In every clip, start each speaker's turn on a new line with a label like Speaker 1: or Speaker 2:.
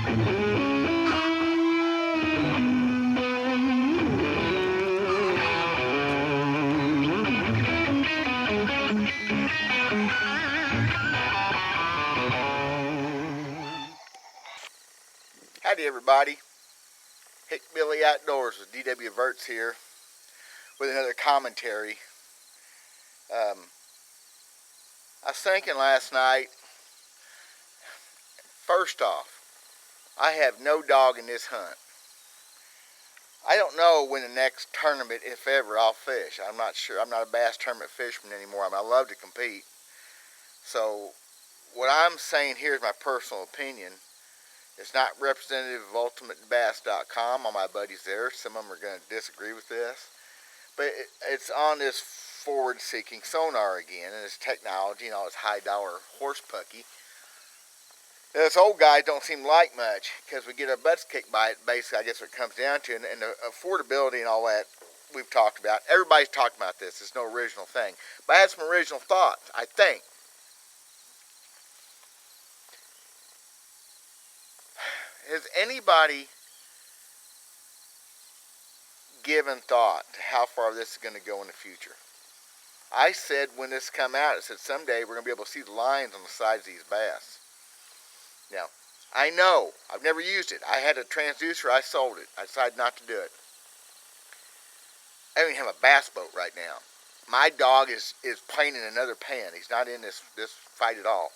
Speaker 1: Howdy everybody, Hickbilly Outdoors with D.W. Verts here with another commentary. I was thinking last night, first off, I have no dog in this hunt. I don't know when the next tournament, if ever, I'll fish. I'm not sure. I'm not a bass tournament fisherman anymore. I love to compete. So what I'm saying here is my personal opinion. It's not representative of ultimatebass.com. All my buddies there, some of them are going to disagree with this. But it's on this forward-seeking sonar again, and it's technology and all this high-dollar horse pucky. This old guy don't seem to like much because we get our butts kicked by it, basically, I guess what it comes down to. And the affordability and all that we've talked about. Everybody's talked about this. It's no original thing. But I had some original thoughts, I think. Has anybody given thought to how far this is going to go in the future? I said when this come out, I said someday we're going to be able to see the lines on the sides of these bass. Now, I know, I've never used it. I had a transducer, I sold it. I decided not to do it. I don't even have a bass boat right now. My dog is playing in another pan. He's not in this fight at all.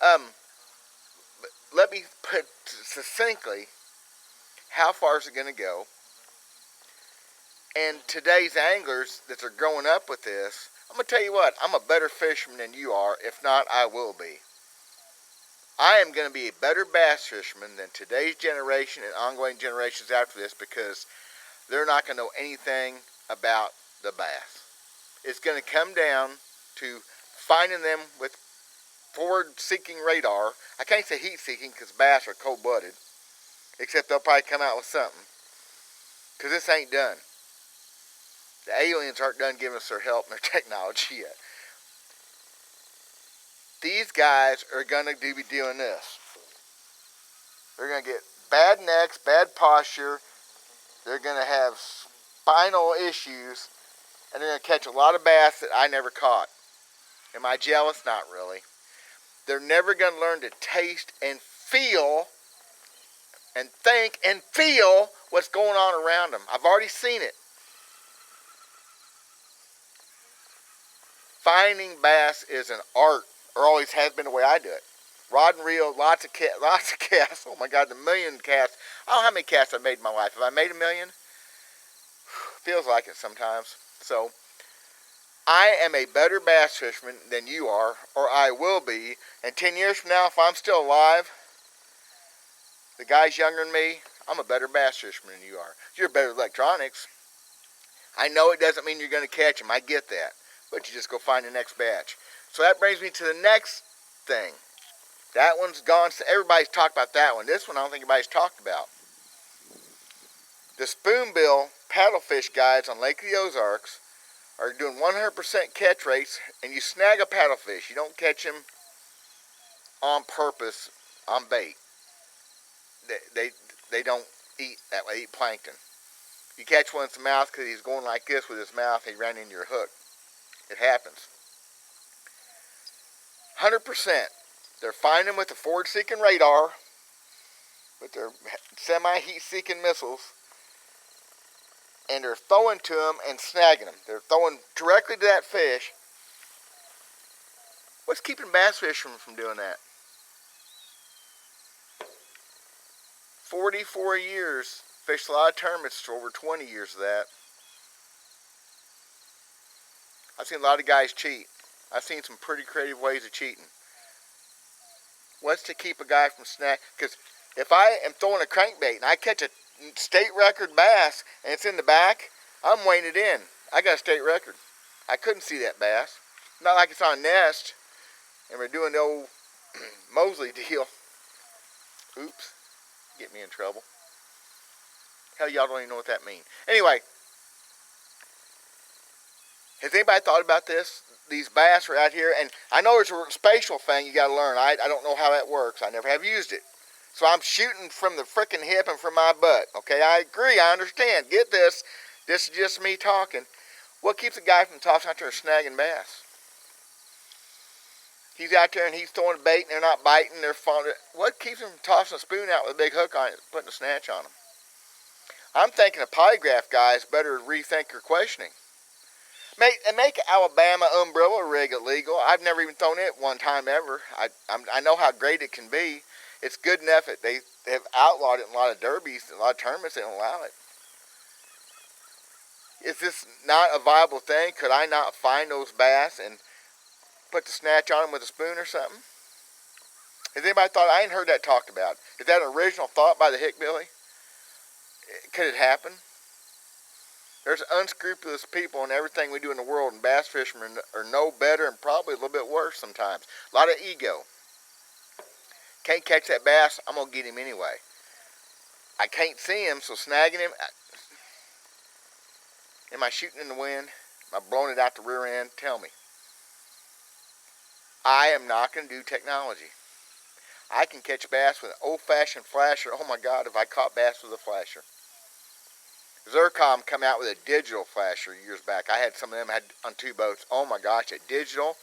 Speaker 1: But let me put succinctly how far is it going to go. And today's anglers that are growing up with this, I'm going to tell you what, I'm a better fisherman than you are. If not, I will be. I am going to be a better bass fisherman than today's generation and ongoing generations after this because they're not going to know anything about the bass. It's going to come down to finding them with forward-seeking radar. I can't say heat-seeking because bass are cold-blooded, except they'll probably come out with something because this ain't done. The aliens aren't done giving us their help and their technology yet. These guys are going to be doing this. They're going to get bad necks, bad posture. They're going to have spinal issues. And they're going to catch a lot of bass that I never caught. Am I jealous? Not really. They're never going to learn to taste and feel and think and feel what's going on around them. I've already seen it. Finding bass is an art, or always has been the way I do it. Rod and reel, lots of casts. Oh my God, a million casts. I don't know how many casts I've made in my life. Have I made a million? Feels like it sometimes. So, I am a better bass fisherman than you are, or I will be. And 10 years from now, if I'm still alive, the guys younger than me, I'm a better bass fisherman than you are. You're better at electronics. I know it doesn't mean you're going to catch them. I get that. But you just go find the next batch. So that brings me to the next thing. That one's gone. Everybody's talked about that one. This one I don't think anybody's talked about. The spoonbill paddlefish guides on Lake of the Ozarks are doing 100% catch rates, and you snag a paddlefish. You don't catch him on purpose on bait. They don't eat that way. They eat plankton. You catch one in the mouth because he's going like this with his mouth. He ran into your hook. It happens. 100%. They're finding them with the forward-seeking radar, with their semi-heat-seeking missiles, and they're throwing to them and snagging them. They're throwing directly to that fish. What's keeping bass fishermen from doing that? 44 years. Fished a lot of tournaments for over 20 years of that. I've seen a lot of guys cheat. I've seen some pretty creative ways of cheating. What's to keep a guy from snag? Because if I am throwing a crankbait and I catch a state record bass and it's in the back, I'm weighing it in. I got a state record. I couldn't see that bass. Not like it's on a nest and we're doing the old Mosley deal. Oops. Get me in trouble. Hell, y'all don't even know what that means. Anyway. Has anybody thought about this? These bass are out here, and I know there's a spatial thing you got to learn. I don't know how that works. I never have used it. So I'm shooting from the frickin' hip and from my butt. Okay, I agree, I understand. Get this. This is just me talking. What keeps a guy from tossing out there and snagging bass? He's out there and he's throwing bait and they're not biting, they're falling. What keeps him from tossing a spoon out with a big hook on it, putting a snatch on him? I'm thinking a polygraph guys better rethink your questioning. Make Alabama umbrella rig illegal. I've never even thrown it one time ever. I know how great it can be. It's good enough that they have outlawed it in a lot of derbies, a lot of tournaments. They don't allow it. Is this not a viable thing? Could I not find those bass and put the snatch on them with a spoon or something? Has anybody thought? I ain't heard that talked about. Is that an original thought by the Hickbilly? Could it happen? There's unscrupulous people in everything we do in the world, and bass fishermen are no better and probably a little bit worse sometimes. A lot of ego. Can't catch that bass, I'm going to get him anyway. I can't see him, so snagging him. Am I shooting in the wind? Am I blowing it out the rear end? Tell me. I am not going to do technology. I can catch bass with an old-fashioned flasher. Oh my God, if I caught bass with a flasher. Zircom come out with a digital flasher years back. I had some of them had on 2 boats. Oh my gosh, a digital.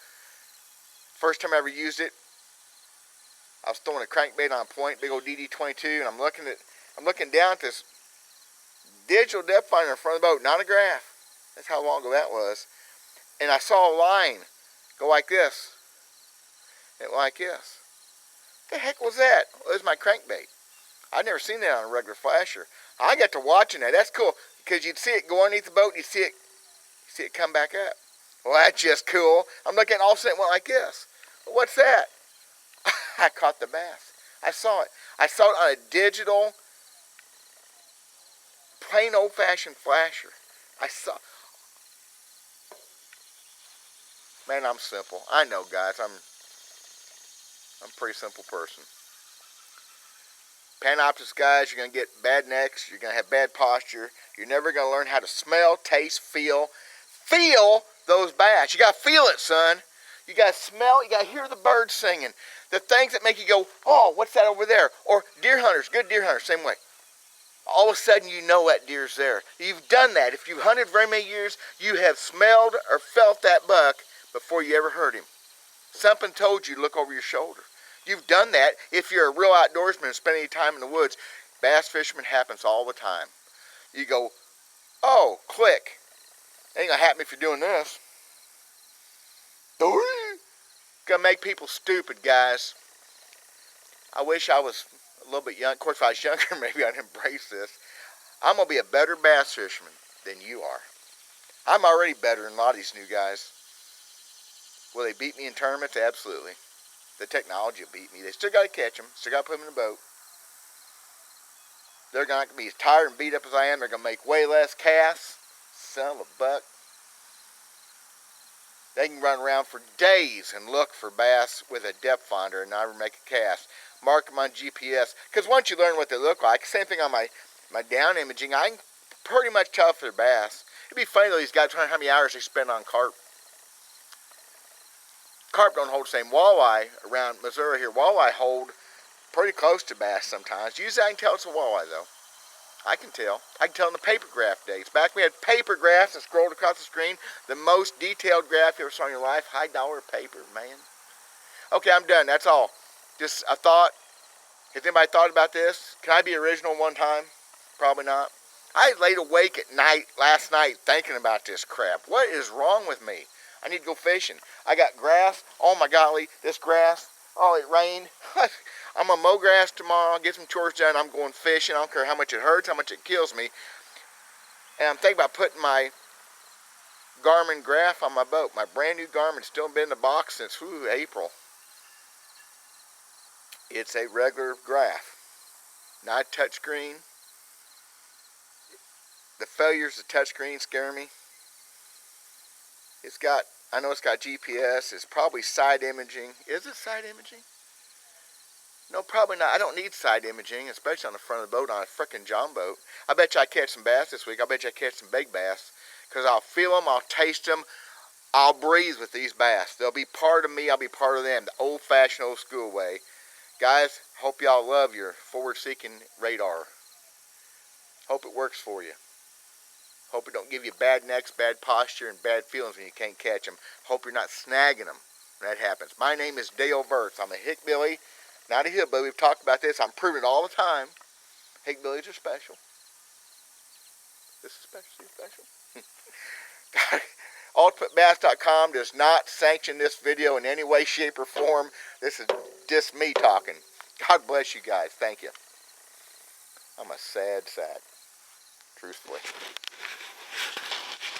Speaker 1: First time I ever used it, I was throwing a crankbait on a point, big old DD22, and I'm looking down at this digital depth finder in front of the boat, not a graph. That's how long ago that was. And I saw a line go like this. It went like this. What the heck was that? Well, it was my crankbait. I'd never seen that on a regular flasher. I got to watching that. That's cool because you'd see it go underneath the boat and you see it come back up. Well, that's just cool. I'm looking, all of a sudden it went like this. Well, what's that? I caught the bass. I saw it. I saw it on a digital, plain old-fashioned flasher. I saw. Man, I'm simple. I know, guys. I'm a pretty simple person. Panoptis guys, you're going to get bad necks, you're going to have bad posture, you're never going to learn how to smell, taste, feel those bass. You got to feel it, son. You got to smell, you got to hear the birds singing. The things that make you go, oh, what's that over there? Or deer hunters, good deer hunters, same way. All of a sudden you know that deer's there. You've done that. If you've hunted very many years, you have smelled or felt that buck before you ever heard him. Something told you to look over your shoulder. You've done that if you're a real outdoorsman and spend any time in the woods. Bass fisherman happens all the time. You go, oh, click. Ain't gonna happen if you're doing this. Gonna make people stupid, guys. I wish I was a little bit young. Of course, if I was younger, maybe I'd embrace this. I'm gonna be a better bass fisherman than you are. I'm already better than a lot of these new guys. Will they beat me in tournaments? Absolutely. The technology will beat me. They still got to catch them. Still got to put them in the boat. They're not going to be as tired and beat up as I am. They're going to make way less casts. Son of a buck. They can run around for days and look for bass with a depth finder and never make a cast. Mark them on GPS. Because once you learn what they look like, same thing on my down imaging, I can pretty much tell if they're bass. It'd be funny though, these guys trying how many hours they spend on carp. Carp don't hold the same. Walleye around Missouri here, walleye hold pretty close to bass sometimes. Usually I can tell it's a walleye though. I can tell. I can tell in the paper graph days. Back when we had paper graphs that scrolled across the screen, the most detailed graph you ever saw in your life, high dollar paper, man. Okay, I'm done. That's all. Just a thought. Has anybody thought about this? Can I be original one time? Probably not. I laid awake at night last night thinking about this crap. What is wrong with me? I need to go fishing. I got grass. Oh my golly, this grass. Oh, it rained. I'm gonna mow grass tomorrow, get some chores done. I'm going fishing. I don't care how much it hurts, how much it kills me. And I'm thinking about putting my Garmin graph on my boat. My brand new Garmin, still been in the box since April. It's a regular graph, not touchscreen. The failures of touchscreen scare me. I know it's got GPS. It's probably side imaging. Is it side imaging? No, probably not. I don't need side imaging, especially on the front of the boat on a frickin' John boat. I bet you I catch some bass this week. I bet you I catch some big bass because I'll feel them, I'll taste them, I'll breathe with these bass. They'll be part of me, I'll be part of them. The old-fashioned, old-school way. Guys, hope y'all love your forward-seeking radar. Hope it works for you. Hope it don't give you bad necks, bad posture, and bad feelings when you can't catch them. Hope you're not snagging them when that happens. My name is Dale Verts. I'm a hickbilly, not a hillbilly. We've talked about this. I'm proving it all the time. Hickbillies are special. This is special. UltimateBass.com does not sanction this video in any way, shape, or form. This is just me talking. God bless you guys. Thank you. I'm a sad. Truthfully.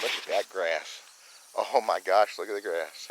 Speaker 1: Look at that grass. Oh my gosh, look at the grass.